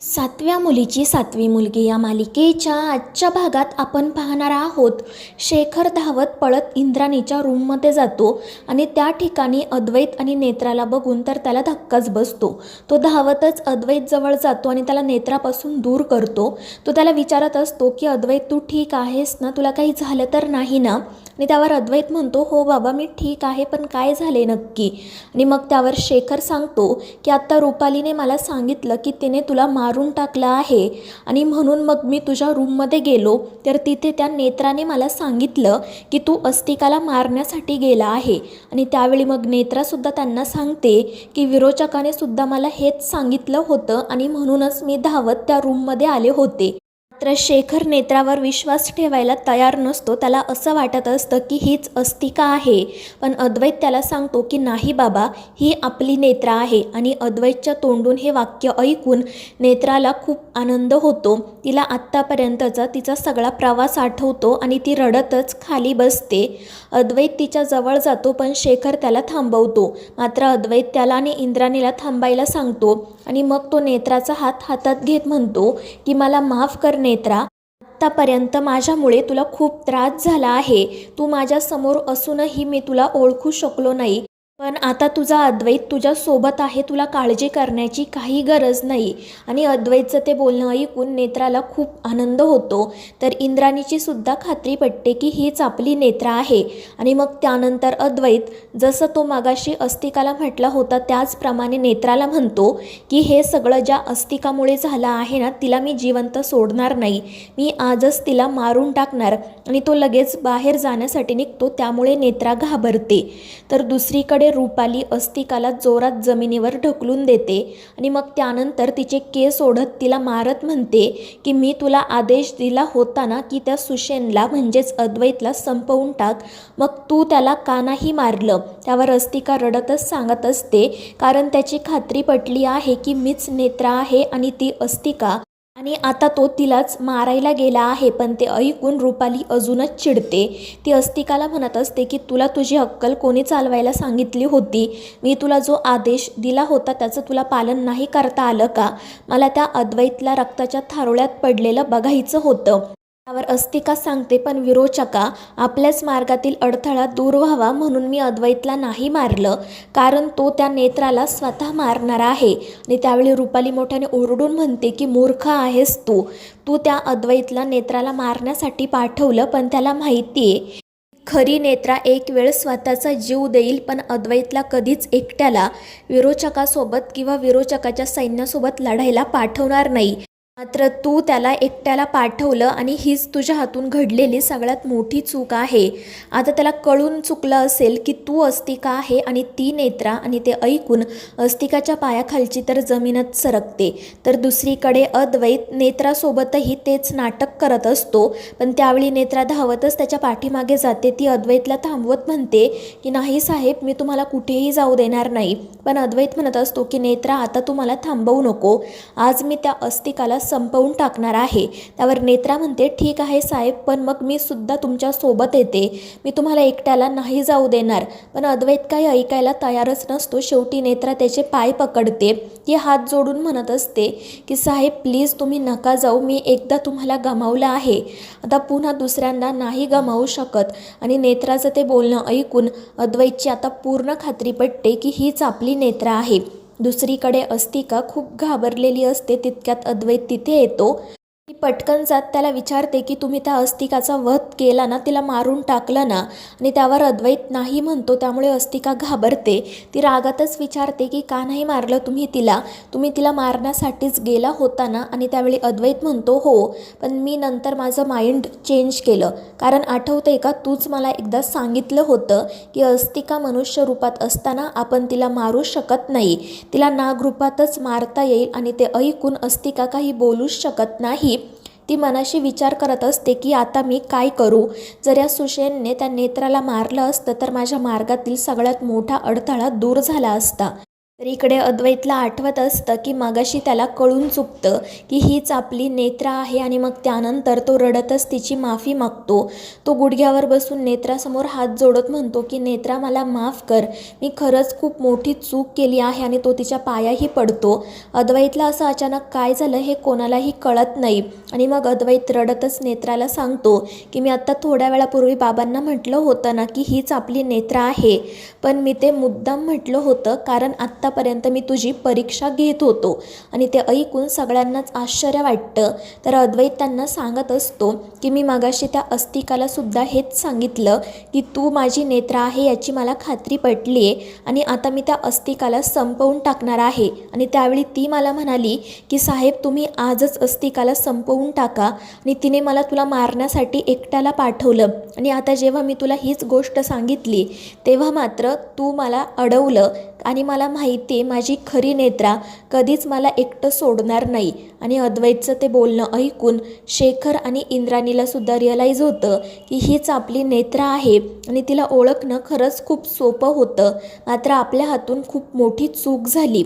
सातव्या मुलीची सातवी मुलगी या मालिकेच्या आजच्या भागात आपण पाहणार आहोत. शेखर धावत पळत इंद्राणीच्या रूममध्ये जातो आणि त्या ठिकाणी अद्वैत आणि नेत्राला बघून तर त्याला धक्काच बसतो. तो धावतच अद्वैत जवळ जातो आणि त्याला नेत्रापासून दूर करतो. तो त्याला विचारत असतो की अद्वैत, तू ठीक आहेस ना? तुला काही झालं तर नाही ना? आणि त्यावर अद्वैत म्हणतो, हो बाबा मी ठीक आहे, पण काय झाले नक्की? आणि मग त्यावर शेखर सांगतो की आत्ता रुपालीने मला सांगितलं की तिने तुला मारून टाकलं आहे आणि म्हणून मग मी तुझ्या रूममध्ये गेलो तर तिथे त्या नेत्राने मला सांगितलं की तू अस्तिकाला मारण्यासाठी गेला आहे. आणि त्यावेळी मग नेत्रासुद्धा त्यांना सांगते की विरोचकाने सुद्धा मला हेच सांगितलं होतं आणि म्हणूनच मी धावत त्या रूममध्ये आले होते. मात्र शेखर नेत्रावर विश्वास ठेवायला तयार नसतो. त्याला असं वाटत असतं की हीच अस्तिका आहे, पण अद्वैत त्याला सांगतो की नाही बाबा, ही आपली नेत्रा आहे. आणि अद्वैतच्या तोंडून हे वाक्य ऐकून नेत्राला खूप आनंद होतो. तिला आत्तापर्यंतचा तिचा सगळा प्रवास आठवतो आणि ती रडतच खाली बसते. अद्वैत तिच्या जवळ जातो पण शेखर त्याला थांबवतो. मात्र अद्वैत त्याला आणि इंद्राणीला थांबायला सांगतो आणि मग तो नेत्राचा हात हातात घेत म्हणतो की मला माफ कर नेत्रा, आत्तापर्यंत माझ्यामुळे तुला खूप त्रास झाला आहे. तू माझ्यासमोर असूनही मी तुला ओळखू शकलो नाही, पण आता तुझा अद्वैत तुझ्या सोबत आहे, तुला काळजी करण्याची काही गरज नाही. आणि अद्वैतचं ते बोलणं ऐकून नेत्राला खूप आनंद होतो. तर इंद्राणीची सुद्धा खात्री पटते की हीच आपली नेत्रा आहे. आणि मग त्यानंतर अद्वैत जसं तो मागाशी अस्तिकाला म्हटला होता त्याचप्रमाणे नेत्राला म्हणतो की हे सगळं ज्या अस्तिकामुळे झालं आहे ना, तिला मी जिवंत सोडणार नाही, मी आजच तिला मारून टाकणार. आणि तो लगेच बाहेर जाण्यासाठी निघतो. त्यामुळे नेत्रा घाबरते. तर दुसरीकडे रुपाली अस्तिकाला जोरात जमिनीवर ढकलून देते आणि मग त्यानंतर तिचे केस ओढत तिला मारत म्हणते की मी तुला आदेश दिला होता ना की त्या सुशेनला म्हणजेच अद्वैतला संपवून टाक, मग तू त्याला का नाही मारलं? त्यावर अस्तिका रडतच सांगत असते कारण त्याची खात्री पटली आहे की मीच नेत्रा आहे आणि ती अस्तिका, आणि आता तो तिलाच मारायला गेला आहे. पण ते ऐकून रुपाली अजूनच चिडते. ती अस्तिकाला म्हणत असते की तुला तुझी अक्कल कोणी चालवायला सांगितली होती? मी तुला जो आदेश दिला होता त्याचं तुला पालन नाही करता आलं का? मला त्या अद्वैतला रक्ताच्या थारोळ्यात पडलेलं बघायचं होतं. त्यावर अस्तिका सांगते, पण विरोचका, आपल्याच मार्गातील अडथळा दूर व्हावा म्हणून मी अद्वैतला नाही मारलं, कारण तो त्या नेत्राला स्वतः मारणार आहे. आणि त्यावेळी रुपाली मोठ्याने ओरडून म्हणते की मूर्ख आहेस तू, तू त्या अद्वैतला नेत्राला मारण्यासाठी पाठवलं, पण त्याला माहिती आहे खरी नेत्रा एक वेळ स्वतःचा जीव देईल, पण अद्वैतला कधीच एकट्याला विरोचकासोबत किंवा विरोचकाच्या सैन्यासोबत लढायला पाठवणार नाही. मात्र तू त्याला एकट्याला पाठवलं आणि हीच तुझ्या हातून घडलेली सगळ्यात मोठी चूक आहे. आता त्याला कळून चुकलं असेल की तू अस्तिका आहे आणि ती नेत्रा. आणि ते ऐकून अस्तिकाच्या पायाखालची तर जमीनच सरकते. तर दुसरीकडे अद्वैत नेत्रासोबतही तेच नाटक करत असतो. पण त्यावेळी नेत्रा धावतच त्याच्या पाठीमागे जाते. ती अद्वैतला थांबवत म्हणते की नाही साहेब, मी तुम्हाला कुठेही जाऊ देणार नाही. पण अद्वैत म्हणत असतो की नेत्रा, आता तू मला थांबवू नको, आज मी त्या अस्तिकाला संपवून टाकणार आहे. त्यावर नेत्रा म्हणते, ठीक आहे साहेब, पण मग मी सुद्धा तुमच्या सोबत येते, मी तुम्हाला एकट्याला नाही जाऊ देणार. पण अद्वैत काही ऐकायला तयारच नसतो. शेवटी नेत्रा त्याचे पाय पकडते. ती हात जोडून म्हणत असते की साहेब प्लीज तुम्ही नका जाऊ, मी एकदा तुम्हाला गमावलं आहे, आता पुन्हा दुसऱ्यांदा नाही गमावू शकत. आणि नेत्राचं ते बोलणं ऐकून अद्वैतची आता पूर्ण खात्री पटते की हीच आपली नेत्रा आहे. दुसरीकडे अस्तिका खूप घाबरलेली असते. तितक्यात अद्वैत तिथे येतो. ती पटकन जात त्याला विचारते की तुम्ही त्या अस्तिकाचा वध केला ना, तिला मारून टाकलं ना? आणि त्यावर अद्वैत नाही म्हणतो. त्यामुळे अस्तिका घाबरते. ती रागातच विचारते की का नाही मारलं तुम्ही तिला? तुम्ही तिला मारण्यासाठीच गेला होता ना? आणि त्यावेळी अद्वैत म्हणतो, हो, पण मी नंतर माझं माइंड चेंज केलं, कारण आठवते का, तूच मला एकदा सांगितलं होतं की अस्तिका मनुष्य रूपात असताना आपण तिला मारू शकत नाही, तिला नागरूपातच मारता येईल. आणि ते ऐकून अस्तिका काही बोलूच शकत नाही. ती मनाशी विचार करत असते की आता मी काय करू? जर या सुशेनने त्या नेत्राला मारलं असतं तर माझ्या मार्गातील सगळ्यात मोठा अडथळा दूर झाला असता. तर इकडे अद्वैतला आठवत असतं की मगाशी त्याला कळून चुकतं की हीच आपली नेत्रा आहे आणि मग त्यानंतर तो रडतच तिची माफी मागतो. तो गुडघ्यावर बसून नेत्रासमोर हात जोडत म्हणतो की नेत्रा मला माफ कर, मी खरंच खूप मोठी चूक केली आहे आणि तो तिच्या पायाही पडतो. अद्वैतला असं अचानक काय झालं हे कोणालाही कळत नाही आणि मग अद्वैत रडतच नेत्राला सांगतो की मी आत्ता थोड्या वेळापूर्वी बाबांना म्हटलं होतं ना की हीच आपली नेत्रा आहे, पण मी ते मुद्दाम म्हटलं होतं कारण आत्तापर्यंत मी तुझी परीक्षा घेत होतो. आणि ते ऐकून सगळ्यांनाच आश्चर्य वाटतं. तर अद्वैत त्यांना सांगत असतो की मी मगाशी त्या अस्तिकाला सुद्धा हेच सांगितलं की तू माझी नेत्रा आहे याची मला खात्री पटली आहे आणि आता मी त्या अस्तिकाला संपवून टाकणार आहे. आणि त्यावेळी ती मला म्हणाली की साहेब तुम्ही आजच अस्तिकाला संपवून टाका आणि तिने मला तुला मारण्यासाठी एकट्याला पाठवलं. आणि आता जेव्हा मी तुला हीच गोष्ट सांगितली तेव्हा मात्र तू मला अडवलं आणि मला माहिती आहे माझी खरी नेत्रा कधीच मला एकटं सोडणार नाही. आणि अद्वैतचं ते बोलणं ऐकून शेखर आणि इंद्राणीला सुद्धा रिअलाईज होतं की हीच आपली नेत्रा आहे आणि तिला ओळखणं खरंच खूप सोपं होतं, मात्र आपल्या हातून खूप मोठी चूक झाली.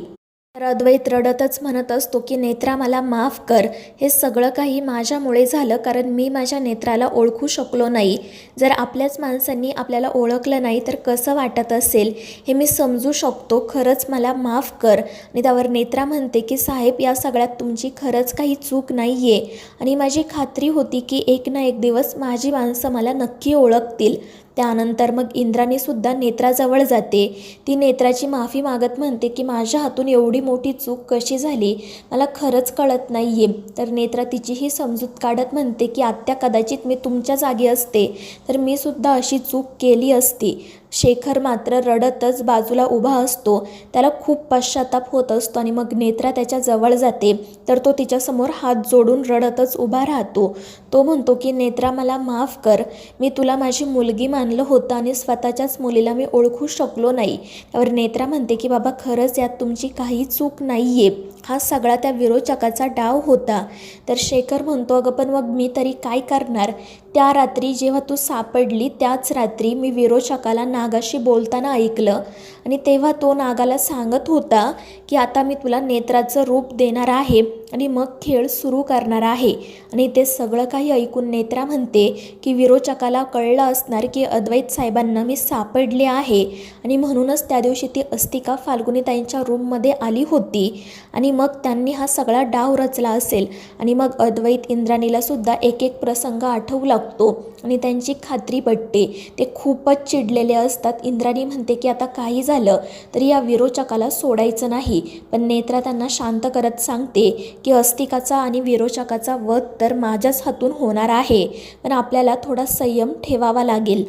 तर अद्वैत रडतच म्हणत असतो की नेत्रा मला माफ कर, हे सगळं काही माझ्यामुळे झालं कारण मी माझ्या नेत्राला ओळखू शकलो नाही. जर आपल्याच माणसांनी आपल्याला ओळखलं नाही तर कसं वाटत असेल हे मी समजू शकतो, खरंच मला माफ कर. आणि त्यावर नेत्रा म्हणते की साहेब या सगळ्यात तुमची खरंच काही चूक नाही आहे आणि माझी खात्री होती की एक ना एक दिवस माझी माणसं मला नक्की ओळखतील. त्यानंतर मग इंद्राणीसुद्धा नेत्राजवळ जाते. ती नेत्राची माफी मागत म्हणते की माझ्या हातून एवढी मोठी चूक कशी झाली मला खरंच कळत नाही आहे. तर नेत्रा तिचीही समजूत काढत म्हणते की आत्या कदाचित मी तुमच्या जागी असते तर मी सुद्धा अशी चूक केली असती. शेखर मात्र रडतच बाजूला उभा असतो, त्याला खूप पश्चाताप होत असतो आणि मग नेत्रा त्याच्या जवळ जाते तर तो तिच्यासमोर हात जोडून रडतच उभा राहतो. तो म्हणतो की नेत्रा मला माफ कर, मी तुला माझी मुलगी मानलं होतं आणि स्वतःच्याच मुलीला मी ओळखू शकलो नाही. त्यावर नेत्रा म्हणते की बाबा खरंच यात तुमची काही चूक नाही आहे, हा सगळा त्या विरोचकाचा डाव होता. तर शेखर म्हणतो अगं पण मग मी तरी काय करणार, त्या रात्री जेव्हा तू सापडली त्याच रात्री मी विरोचकाला नागाशी बोलताना ऐकलं आणि तेव्हा तो नागाला सांगत होता की आता मी तुला नेत्राचं रूप देणार आहे आणि मग खेळ सुरू करणार आहे. आणि ते सगळं काही ऐकून नेत्रा म्हणते की विरोचकाला कळलं असणार की अद्वैत साहेबांना मी सापडले आहे आणि म्हणूनच त्या दिवशी ती अस्तिका फाल्गुनीताईंच्या रूममध्ये आली होती आणि मग त्यांनी हा सगळा डाव रचला असेल. आणि मग अद्वैत इंद्राणीला सुद्धा एक एक प्रसंग आठवू लागतो आणि त्यांची खात्री पटते. ते खूपच चिडलेले असतात. इंद्राणी म्हणते की आता काही झालं तरी या विरोचकाला सोडायचं नाही, पण नेत्रा त्यांना शांत करत सांगते की अस्तिकाचा आणि विरोचकाचा वध तर माझ्याच हातून होणार आहे, पण आपल्याला थोडा संयम ठेवावा लागेल.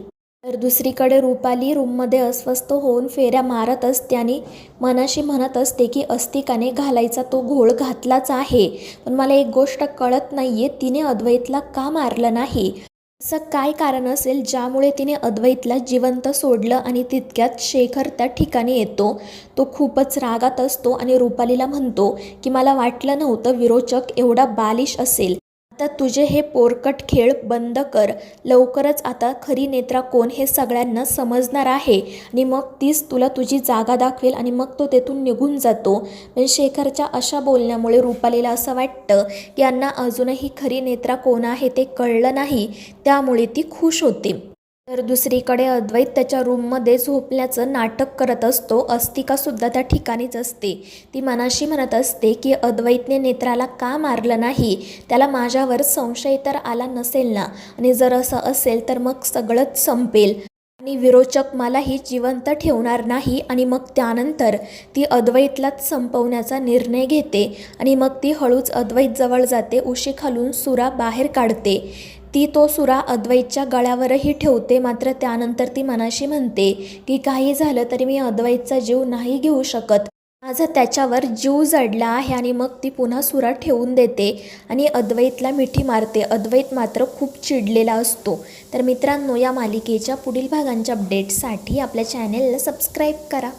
तर दुसरीकडे रुपाली रूममध्ये अस्वस्थ होऊन फेऱ्या मारत असते आणि मनाशी म्हणत असते की अस्तिकाने घालायचा तो घोळ घातलाच आहे, पण मला एक गोष्ट कळत नाही आहे, तिने अद्वैतला का मारलं नाही. असं काय कारण असेल ज्यामुळे तिने अद्वैतला जिवंत सोडलं. आणि तितक्यात शेखर त्या ठिकाणी येतो. तो खूपच रागात असतो आणि रुपालीला म्हणतो की मला वाटलं नव्हतं विरोचक एवढा बालिश असेल. आता तुझे हे पोरकट खेळ बंद कर, लवकरच आता खरी नेत्रा कोण हे सगळ्यांना समजणार आहे आणि मग तीच तुला तुझी जागा दाखवेल. आणि मग तो तेथून निघून जातो. पण शेखरच्या अशा बोलण्यामुळे रुपालीला असं वाटतं की यांना अजूनही खरी नेत्रा कोण आहे ते कळलं नाही, त्यामुळे ती खुश होते. तर दुसरीकडे अद्वैत त्याच्या रूममध्ये झोपल्याचं नाटक करत असतो. अस्तिकासुद्धा त्या ठिकाणीच असते. ती मनाशी म्हणत असते की अद्वैतने नेत्राला का मारलं नाही, त्याला माझ्यावर संशय तर आला नसेल ना, आणि जर असं असेल तर मग सगळंच संपेल आणि विरोचक मलाही जिवंत ठेवणार नाही. आणि मग त्यानंतर ती अद्वैतलाच संपवण्याचा निर्णय घेते आणि मग ती हळूच अद्वैतजवळ जाते, उशीखालून सुरा बाहेर काढते. ती तो सुरा अद्वैतच्या गळ्यावरही ठेवते. मात्र त्यानंतर ती मनाशी म्हणते की काही झालं तरी मी अद्वैतचा जीव नाही घेऊ शकत, माझा त्याच्यावर जीव जडला आहे. आणि मग ती पुन्हा सुरा ठेवून देते आणि अद्वैतला मिठी मारते. अद्वैत मात्र खूप चिडलेला असतो. तर मित्रांनो, या मालिकेच्या पुढील भागांच्या अपडेट्ससाठी आपल्या चॅनेलला सबस्क्राईब करा.